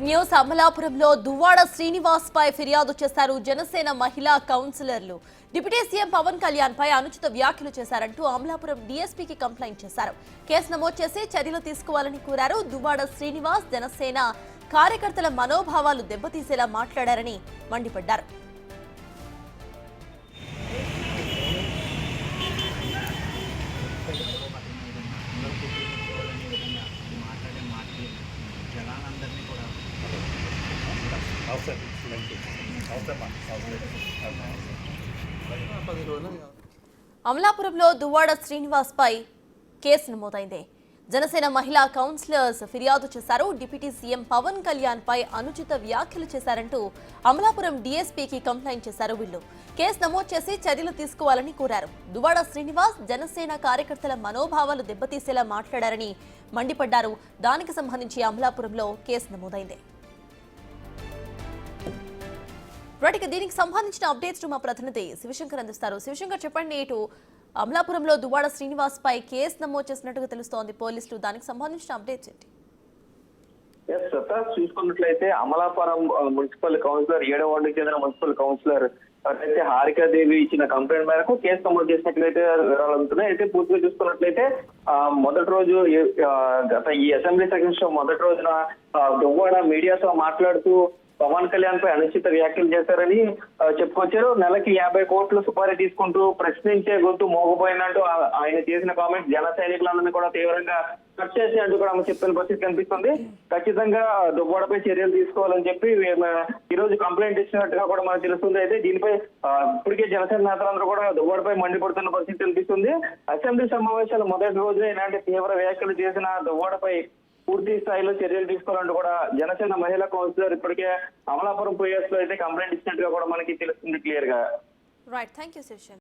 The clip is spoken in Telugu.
న్యూస్ అమలాపురంలో దువ్వాడ శ్రీనివాస్ పై ఫిర్యాదు చేశారు జనసేన మహిళా కౌన్సిలర్లు. డిప్యూటీ సీఎం పవన్ కళ్యాణ్ పై అనుచిత వ్యాఖ్యలు చేశారంటూ అమలాపురం డీఎస్పీకి కంప్లైంట్ చేశారు. కేసు నమోదు చేసి చర్యలు తీసుకోవాలని కోరారు. దువ్వాడ శ్రీనివాస్ జనసేన కార్యకర్తల మనోభావాలు దెబ్బతీసేలా మాట్లాడారని మండిపడ్డారు. అమలాపురంలో దువ్వాడ శ్రీనివాస్ పై కేసు నమోదైంది. జనసేన మహిళా కౌన్సిలర్స్ ఫిర్యాదు చేశారు. డిప్యూటీ సీఎం పవన్ కళ్యాణ్ పై అనుచిత వ్యాఖ్యలు చేశారంటూ అమలాపురం డీఎస్పీకి కంప్లైంట్ చేశారు. వీళ్ళు కేసు నమోదు చేసి చర్యలు తీసుకోవాలని కోరారు. దువ్వాడ శ్రీనివాస్ జనసేన కార్యకర్తల మనోభావాలు దెబ్బతీసేలా మాట్లాడారని మండిపడ్డారు. దానికి సంబంధించి అమలాపురంలో కేసు నమోదైంది. దీనికి సంబంధించిన అప్డేట్స్ మా ప్రతినిధి శివశంకర్ అందిస్తారు. శివశంకర్, చెప్పండి. ఇటు అమలాపురంలో దువ్వాడ శ్రీనివాస్ పై కేసు నమోదు చేసినట్టుగా తెలుస్తోంది పోలీసులు. దానికి సంబంధించిన అప్డేట్స్ ఏంటి? చూసుకున్నట్లయితే అమలాపురం మున్సిపల్ కౌన్సిలర్ 7వ వార్డుకి చెందిన మున్సిపల్ కౌన్సిలర్ అయితే హారికాదేవి ఇచ్చిన కంప్లైంట్ మేరకు కేసు నమోదు చేసినట్లయితే వివరాలు అందుతున్నాయి. అయితే పూర్తిగా చూసుకున్నట్లయితే మొదటి రోజు ఈ అసెంబ్లీ సెషన్స్ లో మొదటి రోజున దువ్వాడ మీడియాతో మాట్లాడుతూ పవన్ కళ్యాణ్ పై అనుచిత వ్యాఖ్యలు చేశారని చెప్పుకొచ్చారు. నెలకి 50 కోట్లు సుపారీ తీసుకుంటూ ప్రశ్నించే గొంతు మోగపోయినట్టు ఆయన చేసిన కామెంట్స్ జన సైనికులందరినీ కూడా తీవ్రంగా కట్ చేసినట్టు కూడా ఆమె చెప్పిన పరిస్థితి కనిపిస్తుంది. ఖచ్చితంగా దువ్వాడపై చర్యలు తీసుకోవాలని చెప్పి ఈ రోజు కంప్లైంట్ ఇచ్చినట్టుగా కూడా మనకు తెలుస్తుంది. అయితే దీనిపై ఇప్పటికే జనసేన నేతలందరూ కూడా దువ్వాడపై మండిపడుతున్న పరిస్థితి కనిపిస్తుంది. అసెంబ్లీ సమావేశాల మొదటి రోజున ఇలాంటి తీవ్ర వ్యాఖ్యలు చేసిన దువ్వాడపై పూర్తి స్థాయిలో చర్యలు తీసుకోవాలంటూ కూడా జనసేన మహిళా కౌన్సిలర్ ఇప్పటికే అమలాపురం పోయేస్ లో అయితే కంప్లైంట్ ఇచ్చినట్టుగా కూడా మనకి తెలుస్తుంది క్లియర్ గా. Right, thank you Shivshankar.